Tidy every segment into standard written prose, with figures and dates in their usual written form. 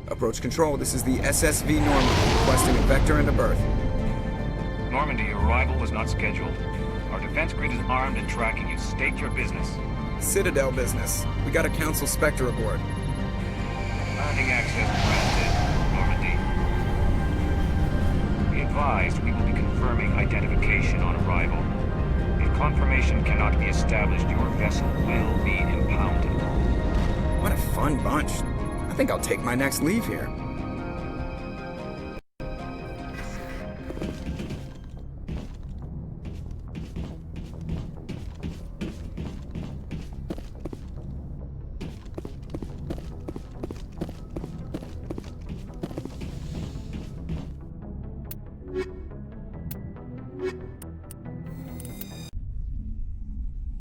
Approach control, this is the SSV Normandy, requesting a vector and a berth. Normandy, your arrival was not scheduled. Our defense grid is armed and tracking you. State your business. Citadel business. We got a Council Spectre aboard. Landing access granted, Normandy. Be advised, we will be confirming identification on arrival. If confirmation cannot be established, your vessel will be impounded. What a fun bunch. I think I'll take my next leave here.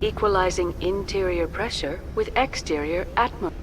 Equalizing interior pressure with exterior atmosphere.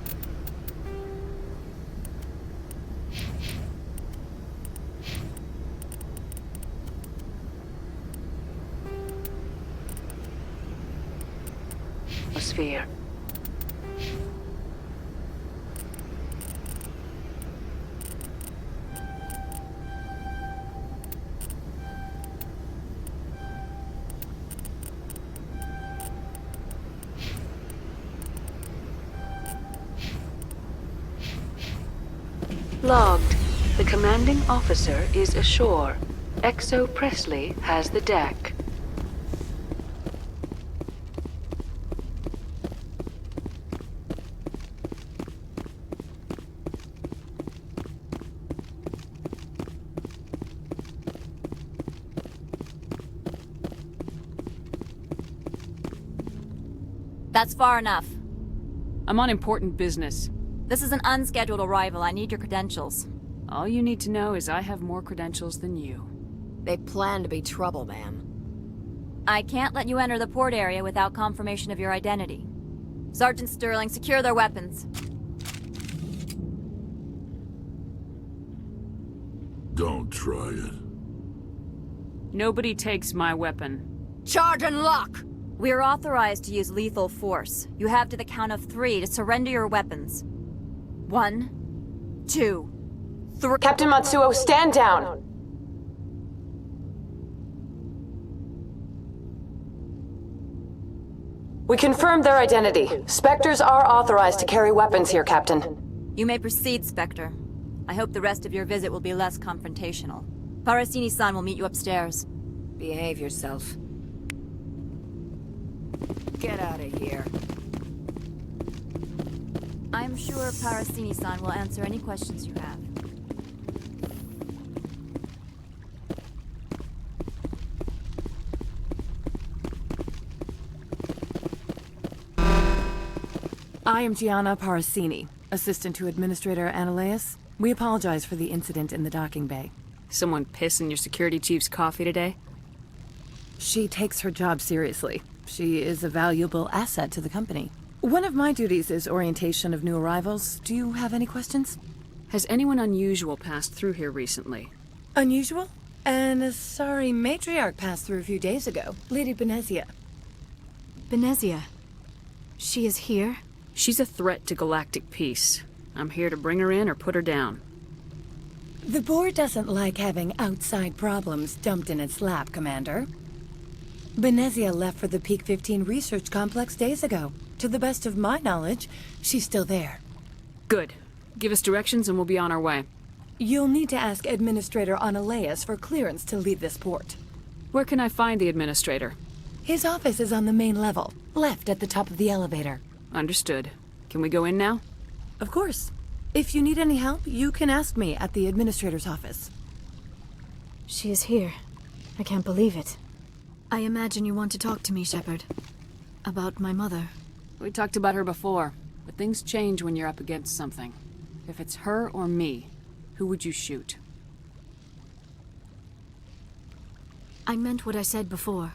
Logged. The commanding officer is ashore. Exo Presley has the deck. That's far enough. I'm on important business. This is an unscheduled arrival. I need your credentials. All you need to know is I have more credentials than you. They plan to be trouble, ma'am. I can't let you enter the port area without confirmation of your identity. Sergeant Sterling, secure their weapons. Don't try it. Nobody takes my weapon. Charge and lock! We are authorized to use lethal force. You have to the count of 3 to surrender your weapons. 1, 2, 3. Captain Matsuo, stand down! We confirmed their identity. Spectres are authorized to carry weapons here, Captain. You may proceed, Spectre. I hope the rest of your visit will be less confrontational. Parasini-san will meet you upstairs. Behave yourself. Get out of here. I'm sure Parasini-san will answer any questions you have. I am Gianna Parasini, assistant to Administrator Analeas. We apologize for the incident in the docking bay. Someone piss in your security chief's coffee today? She takes her job seriously. She is a valuable asset to the company. One of my duties is orientation of new arrivals. Do you have any questions? Has anyone unusual passed through here recently? Unusual? An Asari matriarch passed through a few days ago. Lady Benezia. Benezia? She is here? She's a threat to galactic peace. I'm here to bring her in or put her down. The board doesn't like having outside problems dumped in its lap, Commander. Benezia left for the Peak 15 research complex days ago. To the best of my knowledge, she's still there. Good. Give us directions and we'll be on our way. You'll need to ask Administrator Analeas for clearance to leave this port. Where can I find the Administrator? His office is on the main level, left at the top of the elevator. Understood. Can we go in now? Of course. If you need any help, you can ask me at the Administrator's office. She is here. I can't believe it. I imagine you want to talk to me, Shepard. About my mother. We talked about her before. But things change when you're up against something. If it's her or me, who would you shoot? I meant what I said before.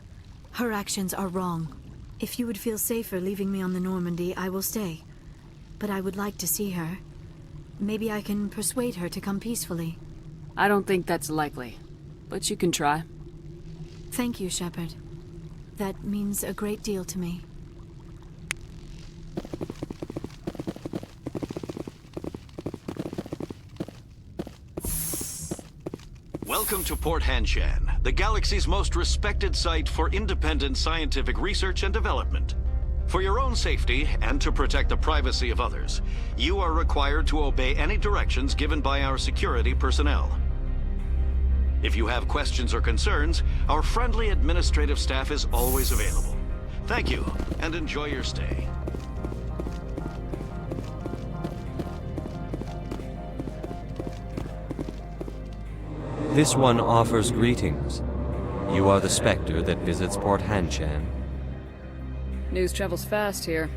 Her actions are wrong. If you would feel safer leaving me on the Normandy, I will stay. But I would like to see her. Maybe I can persuade her to come peacefully. I don't think that's likely, but you can try. Thank you, Shepard. That means a great deal to me. Welcome to Port Hanshan, the galaxy's most respected site for independent scientific research and development. For your own safety, and to protect the privacy of others, you are required to obey any directions given by our security personnel. If you have questions or concerns, our friendly administrative staff is always available. Thank you, and enjoy your stay. This one offers greetings. You are the Spectre that visits Port Hanshan. News travels fast here.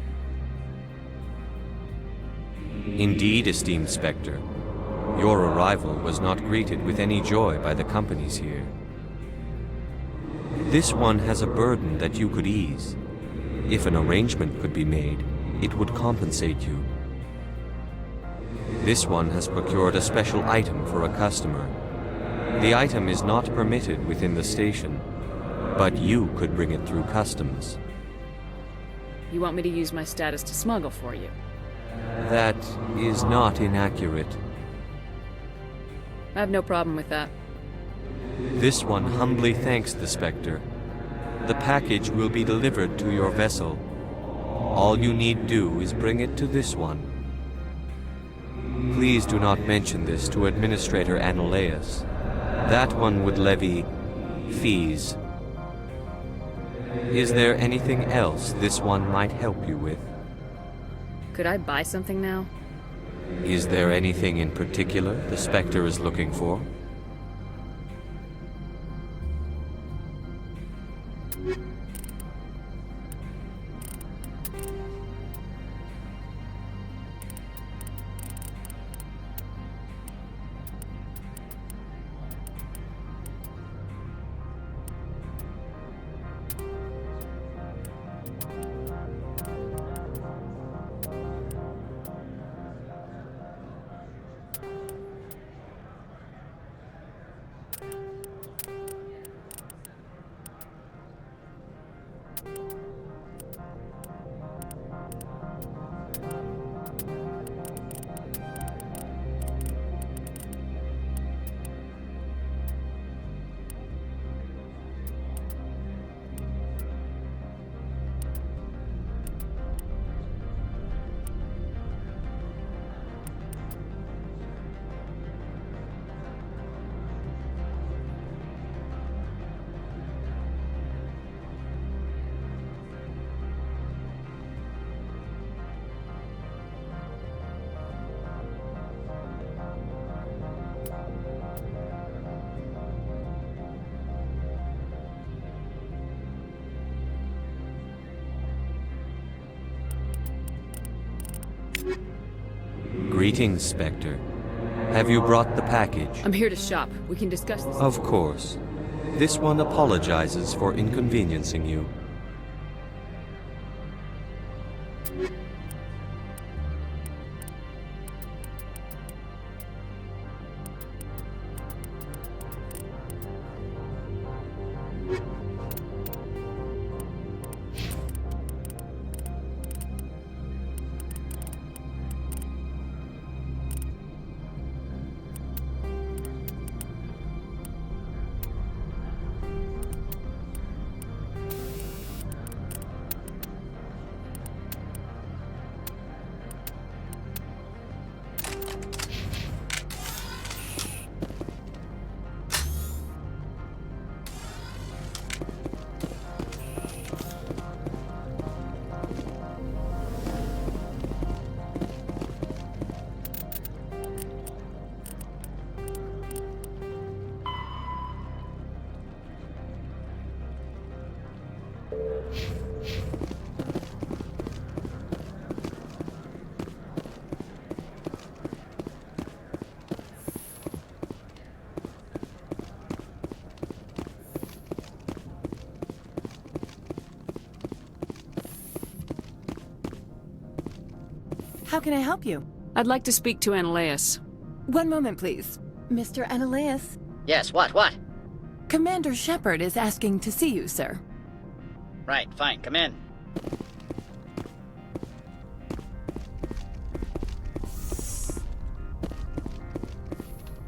Indeed, esteemed Spectre. Your arrival was not greeted with any joy by the companies here. This one has a burden that you could ease. If an arrangement could be made, it would compensate you. This one has procured a special item for a customer. The item is not permitted within the station, but you could bring it through customs. You want me to use my status to smuggle for you? That is not inaccurate. I have no problem with that. This one humbly thanks the Spectre. The package will be delivered to your vessel. All you need do is bring it to this one. Please do not mention this to Administrator Anoleus. That one would levy fees. Is there anything else this one might help you with? Could I buy something now? Is there anything in particular the Spectre is looking for? Greetings, Spectre. Have you brought the package? I'm here to shop. We can discuss this. Of course. This one apologizes for inconveniencing you. How can I help you? I'd like to speak to Analeas. One moment, please. Mr. Analeas? Yes, what? Commander Shepard is asking to see you, sir. Right, fine, come in.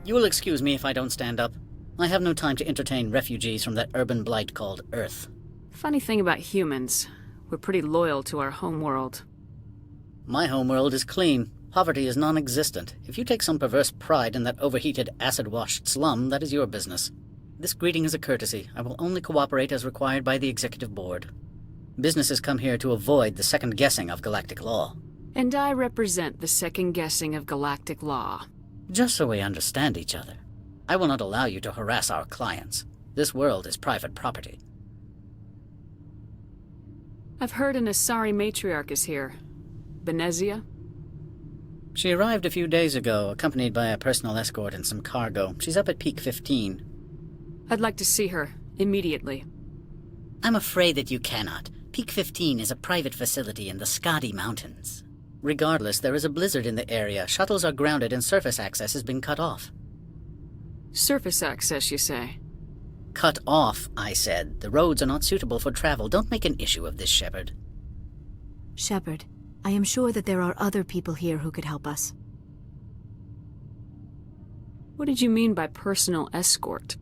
You will excuse me if I don't stand up. I have no time to entertain refugees from that urban blight called Earth. Funny thing about humans, we're pretty loyal to our homeworld. My homeworld is clean. Poverty is non-existent. If you take some perverse pride in that overheated, acid-washed slum, that is your business. This greeting is a courtesy. I will only cooperate as required by the Executive Board. Businesses come here to avoid the second-guessing of galactic law. And I represent the second-guessing of galactic law. Just so we understand each other. I will not allow you to harass our clients. This world is private property. I've heard an Asari matriarch is here. Benezia? She arrived a few days ago, accompanied by a personal escort and some cargo. She's up at Peak 15. I'd like to see her, immediately. I'm afraid that you cannot. Peak 15 is a private facility in the Skadi Mountains. Regardless, there is a blizzard in the area. Shuttles are grounded and surface access has been cut off. Surface access, you say? Cut off, I said. The roads are not suitable for travel. Don't make an issue of this, Shepard. Shepard, I am sure that there are other people here who could help us. What did you mean by personal escort?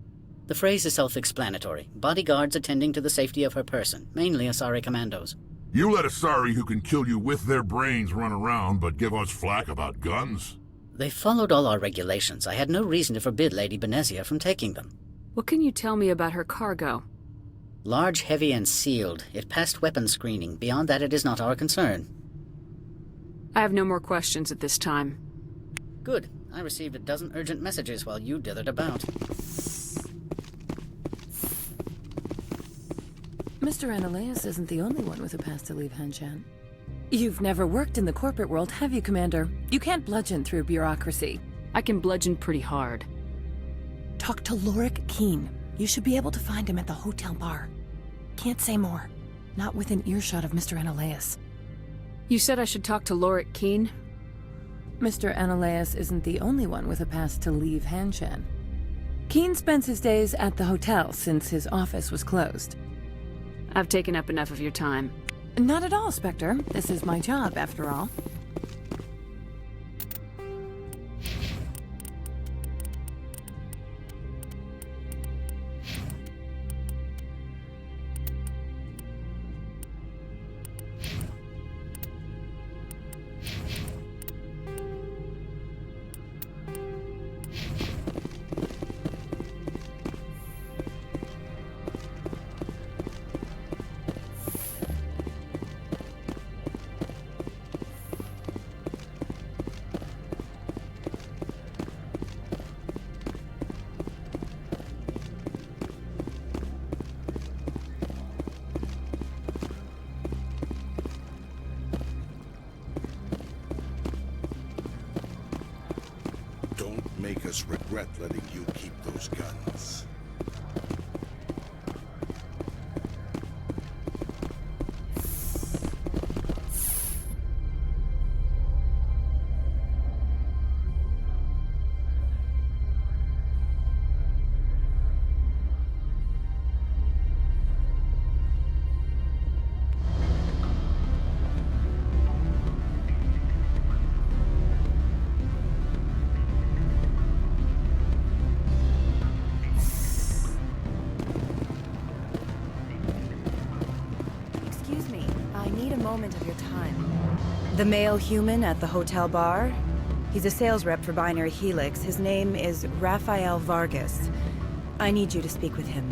The phrase is self-explanatory. Bodyguards attending to the safety of her person, mainly Asari commandos. You let Asari who can kill you with their brains run around, but give us flack about guns? They followed all our regulations. I had no reason to forbid Lady Benezia from taking them. What can you tell me about her cargo? Large, heavy, and sealed. It passed weapons screening. Beyond that, it is not our concern. I have no more questions at this time. Good. I received a dozen urgent messages while you dithered about. Mr. Analeas isn't the only one with a pass to leave Hanshan. You've never worked in the corporate world, have you, Commander? You can't bludgeon through bureaucracy. I can bludgeon pretty hard. Talk to Lorik Keen. You should be able to find him at the hotel bar. Can't say more. Not within earshot of Mr. Analeas. You said I should talk to Lorik Keen? Mr. Analeas isn't the only one with a pass to leave Hanshan. Keen spends his days at the hotel since his office was closed. I've taken up enough of your time. Not at all, Spectre. This is my job, after all. Make us regret letting you keep those guns. Of your time. The male human at the hotel bar? He's a sales rep for Binary Helix. His name is Rafael Vargas. I need you to speak with him.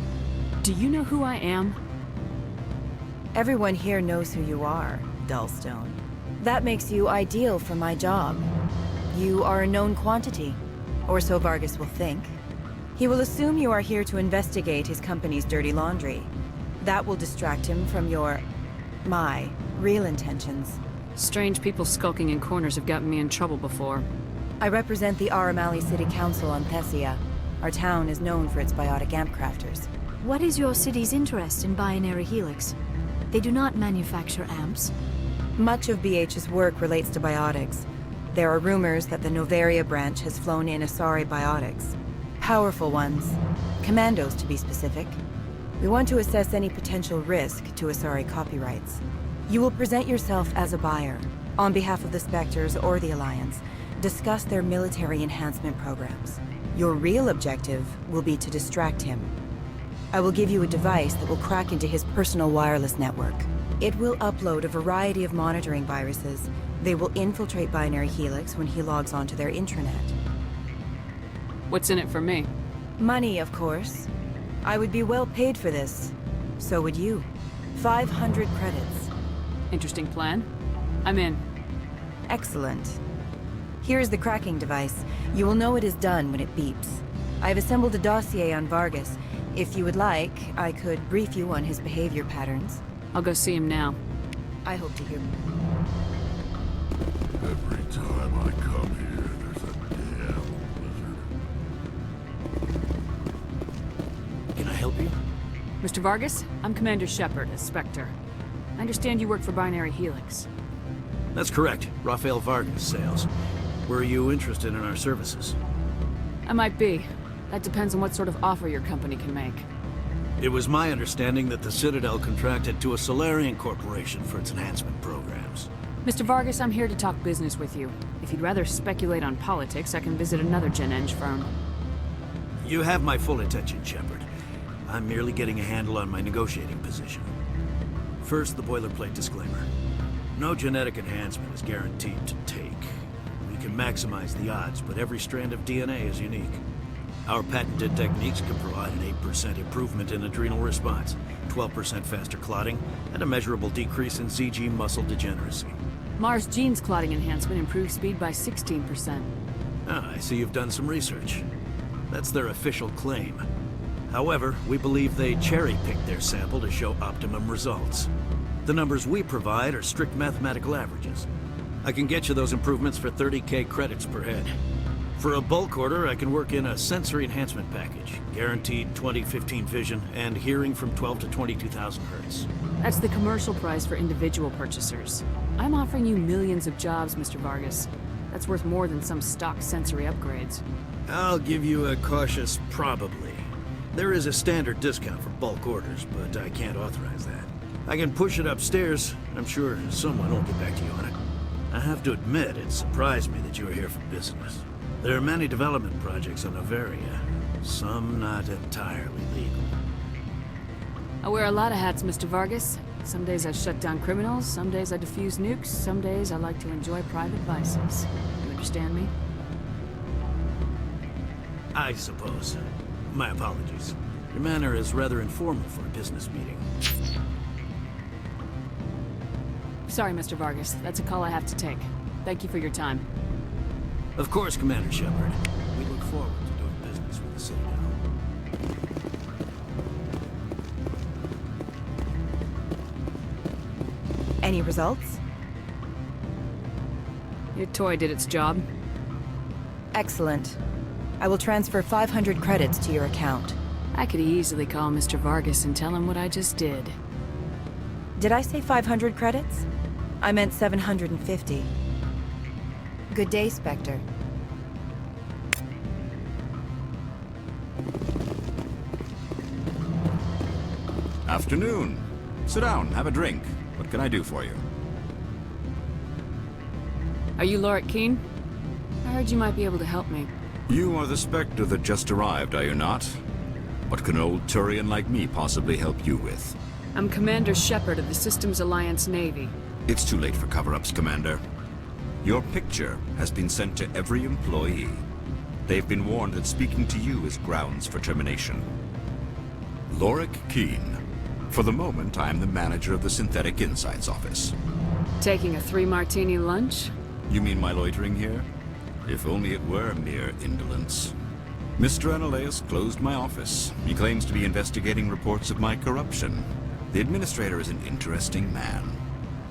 Do you know who I am? Everyone here knows who you are, Dullstone. That makes you ideal for my job. You are a known quantity, or so Vargas will think. He will assume you are here to investigate his company's dirty laundry. That will distract him from my real intentions. Strange people skulking in corners have gotten me in trouble before. I represent the Aramali City Council on Thessia. Our town is known for its biotic amp crafters. What is your city's interest in Binary Helix? They do not manufacture amps. Much of BH's work relates to biotics. There are rumors that the Noveria branch has flown in Asari biotics. Powerful ones. Commandos, to be specific. We want to assess any potential risk to Asari copyrights. You will present yourself as a buyer, on behalf of the Spectres or the Alliance, discuss their military enhancement programs. Your real objective will be to distract him. I will give you a device that will crack into his personal wireless network. It will upload a variety of monitoring viruses. They will infiltrate Binary Helix when he logs onto their intranet. What's in it for me? Money, of course. I would be well paid for this. So would you. 500 credits. Interesting plan. I'm in. Excellent. Here's the cracking device. You will know it is done when it beeps. I've assembled a dossier on Vargas. If you would like, I could brief you on his behavior patterns. I'll go see him now. I hope to hear. Every time I come here, there's a damn blizzard. Can I help you? Mr. Vargas, I'm Commander Shepard, a Spectre. I understand you work for Binary Helix. That's correct. Rafael Vargas, sales. Were you interested in our services? I might be. That depends on what sort of offer your company can make. It was my understanding that the Citadel contracted to a Solarian corporation for its enhancement programs. Mr. Vargas, I'm here to talk business with you. If you'd rather speculate on politics, I can visit another Gen-Eng firm. You have my full attention, Shepard. I'm merely getting a handle on my negotiating position. First, the boilerplate disclaimer. No genetic enhancement is guaranteed to take. We can maximize the odds, but every strand of DNA is unique. Our patented techniques can provide an 8% improvement in adrenal response, 12% faster clotting, and a measurable decrease in ZG muscle degeneracy. Mars Gene's clotting enhancement improves speed by 16%. Ah, I see you've done some research. That's their official claim. However, we believe they cherry-picked their sample to show optimum results. The numbers we provide are strict mathematical averages. I can get you those improvements for 30K credits per head. For a bulk order, I can work in a sensory enhancement package, guaranteed 20/15 vision, and hearing from 12 to 22,000 hertz. That's the commercial price for individual purchasers. I'm offering you millions of jobs, Mr. Vargas. That's worth more than some stock sensory upgrades. I'll give you a cautious probably. There is a standard discount for bulk orders, but I can't authorize that. I can push it upstairs. I'm sure someone will get back to you on it. I have to admit, it surprised me that you were here for business. There are many development projects on Noveria, some not entirely legal. I wear a lot of hats, Mr. Vargas. Some days I shut down criminals, some days I defuse nukes, some days I like to enjoy private vices. You understand me? I suppose. My apologies. Your manner is rather informal for a business meeting. Sorry, Mr. Vargas. That's a call I have to take. Thank you for your time. Of course, Commander Shepard. We look forward to doing business with the Citadel. Any results? Your toy did its job. Excellent. I will transfer 500 credits to your account. I could easily call Mr. Vargas and tell him what I just did. Did I say 500 credits? I meant 750. Good day, Spectre. Afternoon. Sit down, have a drink. What can I do for you? Are you Lorik Qian? I heard you might be able to help me. You are the Spectre that just arrived, are you not? What can an old Turian like me possibly help you with? I'm Commander Shepard of the Systems Alliance Navy. It's too late for cover-ups, Commander. Your picture has been sent to every employee. They've been warned that speaking to you is grounds for termination. Lorik Qian. For the moment, I am the manager of the Synthetic Insights Office. Taking a 3-martini lunch? You mean my loitering here? If only it were mere indolence. Mr. Analeus closed my office. He claims to be investigating reports of my corruption. The administrator is an interesting man.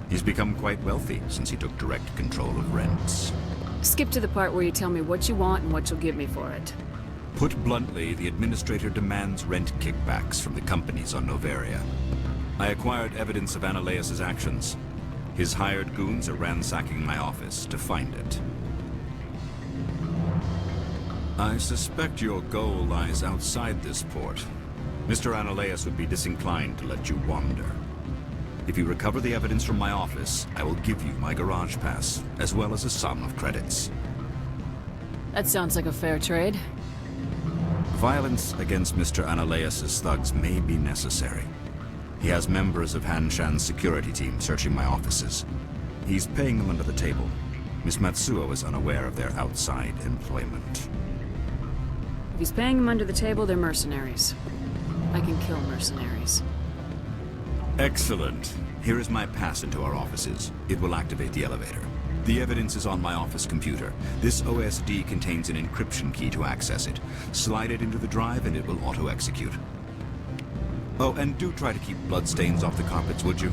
He's become quite wealthy since he took direct control of rents. Skip to the part where you tell me what you want and what you'll give me for it. Put bluntly, the administrator demands rent kickbacks from the companies on Noveria. I acquired evidence of Analeus' actions. His hired goons are ransacking my office to find it. I suspect your goal lies outside this port. Mr. Analeas would be disinclined to let you wander. If you recover the evidence from my office, I will give you my garage pass, as well as a sum of credits. That sounds like a fair trade. Violence against Mr. Analeas' thugs may be necessary. He has members of Hanshan's security team searching my offices. He's paying them under the table. Miss Matsuo is unaware of their outside employment. If he's paying them under the table, they're mercenaries. I can kill mercenaries. Excellent. Here is my pass into our offices. It will activate the elevator. The evidence is on my office computer. This OSD contains an encryption key to access it. Slide it into the drive and it will auto-execute. Oh, and do try to keep bloodstains off the carpets, would you?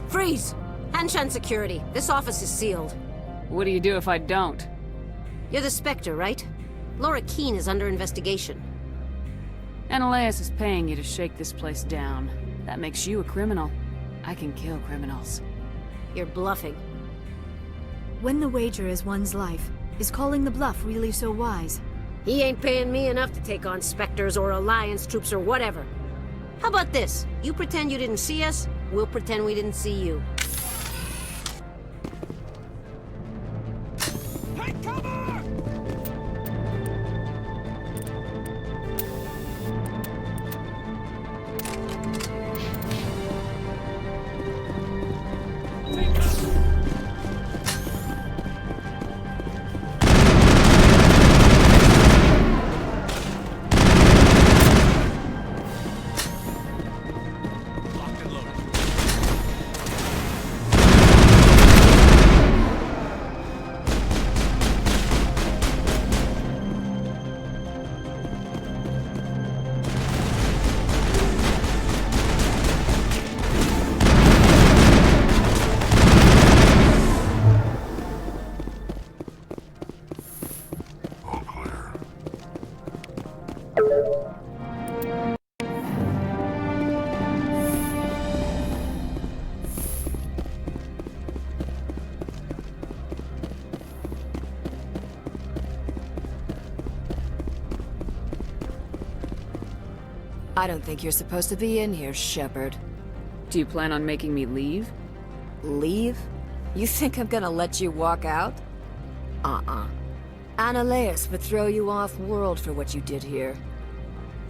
Freeze! Hanshan Security, this office is sealed. What do you do if I don't? You're the Spectre, right? Laura Keene is under investigation. Analeas is paying you to shake this place down. That makes you a criminal. I can kill criminals. You're bluffing. When the wager is one's life, is calling the bluff really so wise? He ain't paying me enough to take on Spectres or Alliance troops or whatever. How about this? You pretend you didn't see us, we'll pretend we didn't see you. Take cover! I don't think you're supposed to be in here, Shepard. Do you plan on making me leave? Leave? You think I'm gonna let you walk out? Analeas would throw you off-world for what you did here.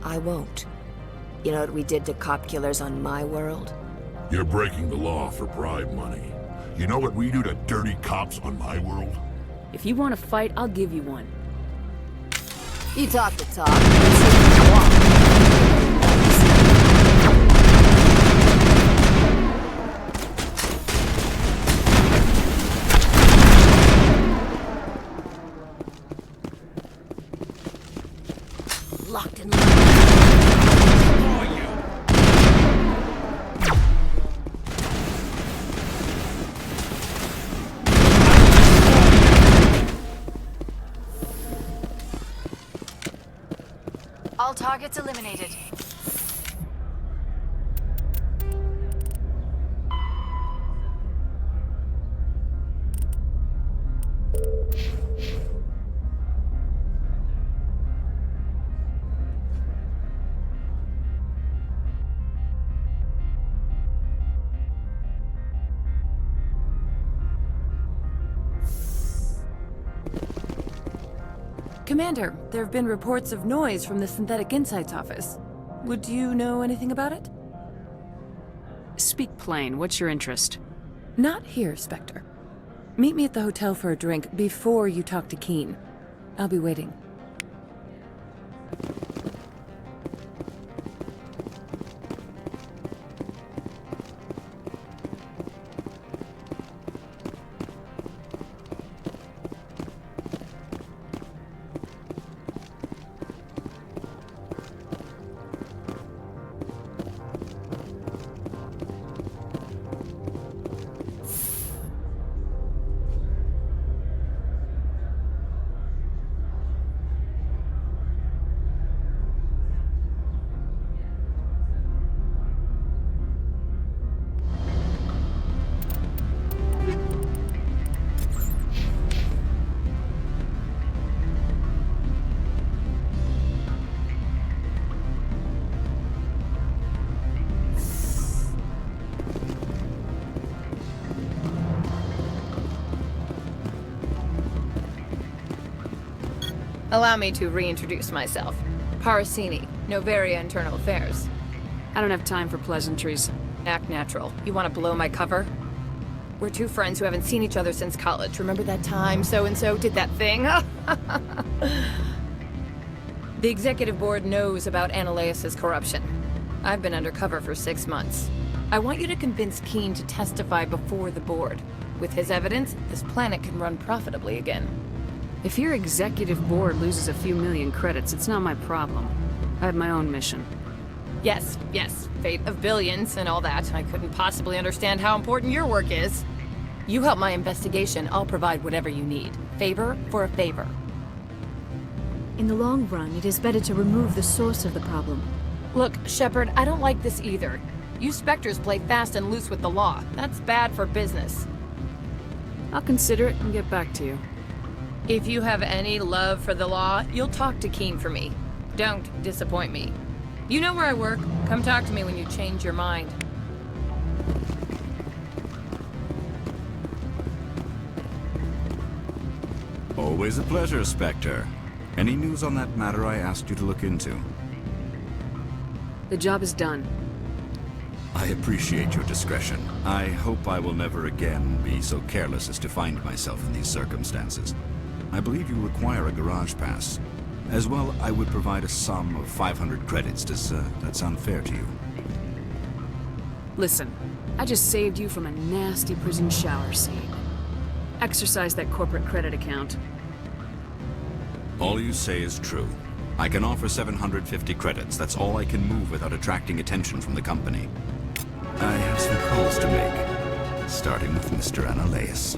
I won't. You know what we did to cop killers on my world? You're breaking the law for bribe money. You know what we do to dirty cops on my world? If you want to fight, I'll give you one. You talk the talk. Let's see you walk. Locked and loaded. All targets eliminated. Commander, there have been reports of noise from the Synthetic Insights office. Would you know anything about it? Speak plain. What's your interest? Not here, Spectre. Meet me at the hotel for a drink before you talk to Keen. I'll be waiting. Allow me to reintroduce myself. Parasini, Novaria Internal Affairs. I don't have time for pleasantries. Act natural. You want to blow my cover? We're two friends who haven't seen each other since college. Remember that time so-and-so did that thing? The executive board knows about Ananias' corruption. I've been undercover for 6 months. I want you to convince Keen to testify before the board. With his evidence, this planet can run profitably again. If your executive board loses a few million credits, it's not my problem. I have my own mission. Yes, fate of billions and all that. I couldn't possibly understand how important your work is. You help my investigation, I'll provide whatever you need. Favor for a favor. In the long run, it is better to remove the source of the problem. Look, Shepard, I don't like this either. You Spectres play fast and loose with the law. That's bad for business. I'll consider it and get back to you. If you have any love for the law, you'll talk to Keen for me. Don't disappoint me. You know where I work. Come talk to me when you change your mind. Always a pleasure, Spectre. Any news on that matter I asked you to look into? The job is done. I appreciate your discretion. I hope I will never again be so careless as to find myself in these circumstances. I believe you require a garage pass. As well, I would provide a sum of 500 credits. Does that sound fair to you? Listen, I just saved you from a nasty prison shower scene. Exercise that corporate credit account. All you say is true. I can offer 750 credits. That's all I can move without attracting attention from the company. I have some calls to make, starting with Mr. Ananias.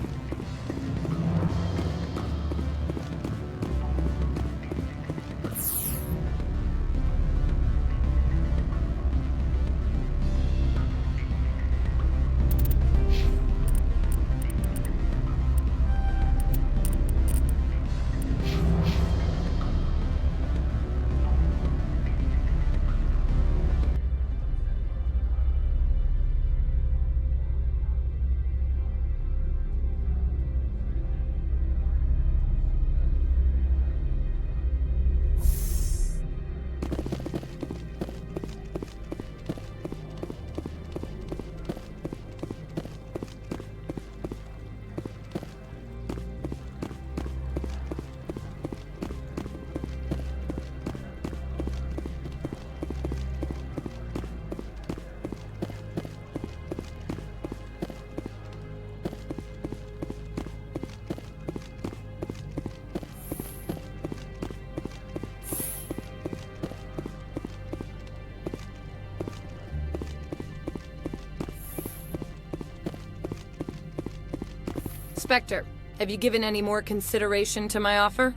Spectre, have you given any more consideration to my offer?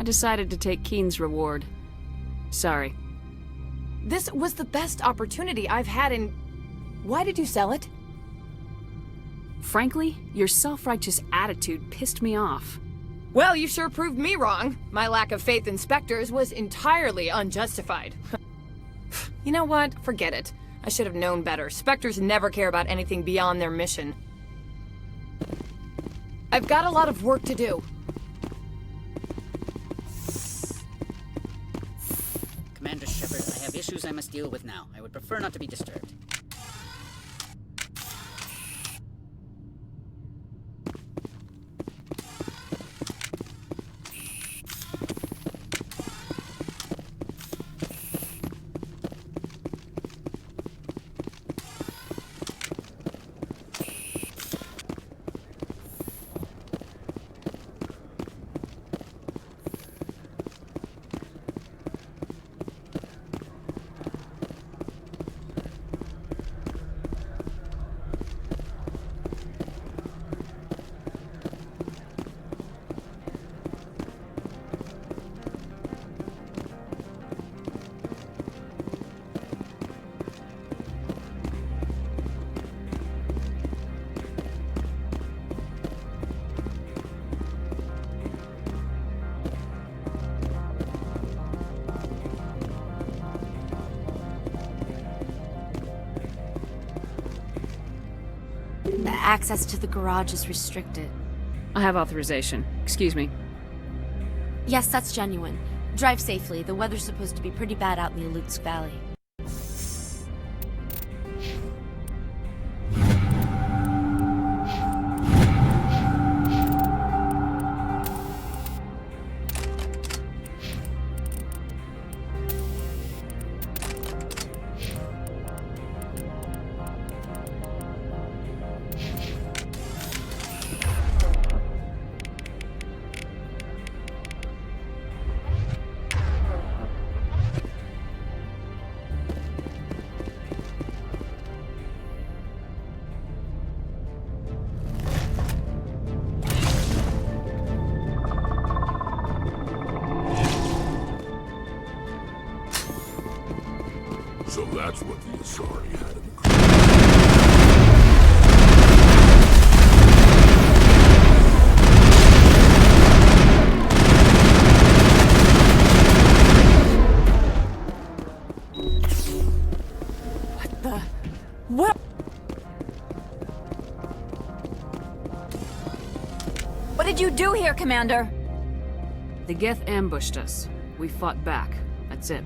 I decided to take Keen's reward. Sorry. This was the best opportunity I've had in... Why did you sell it? Frankly, your self-righteous attitude pissed me off. Well, you sure proved me wrong. My lack of faith in Spectres was entirely unjustified. You know what? Forget it. I should have known better. Spectres never care about anything beyond their mission. I've got a lot of work to do. Commander Shepard, I have issues I must deal with now. I would prefer not to be disturbed. Access to the garage is restricted. I have authorization. Excuse me. Yes, that's genuine. Drive safely. The weather's supposed to be pretty bad out in the Alutsk Valley. So that's what the Asari had in the What? What did you do here, Commander? The Geth ambushed us. We fought back. That's it.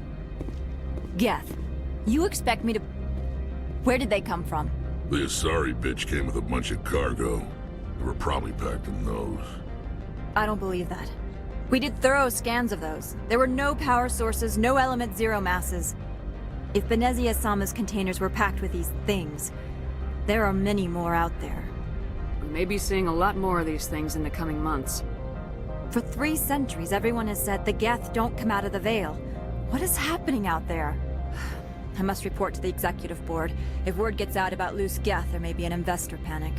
Geth, you expect me to... Where did they come from? The Asari bitch came with a bunch of cargo. They were probably packed in those. I don't believe that. We did thorough scans of those. There were no power sources, no element zero masses. If Benezia Sama's containers were packed with these things, there are many more out there. We may be seeing a lot more of these things in the coming months. For 3 centuries, everyone has said the Geth don't come out of the Veil. What is happening out there? I must report to the executive board. If word gets out about loose Geth, there may be an investor panic.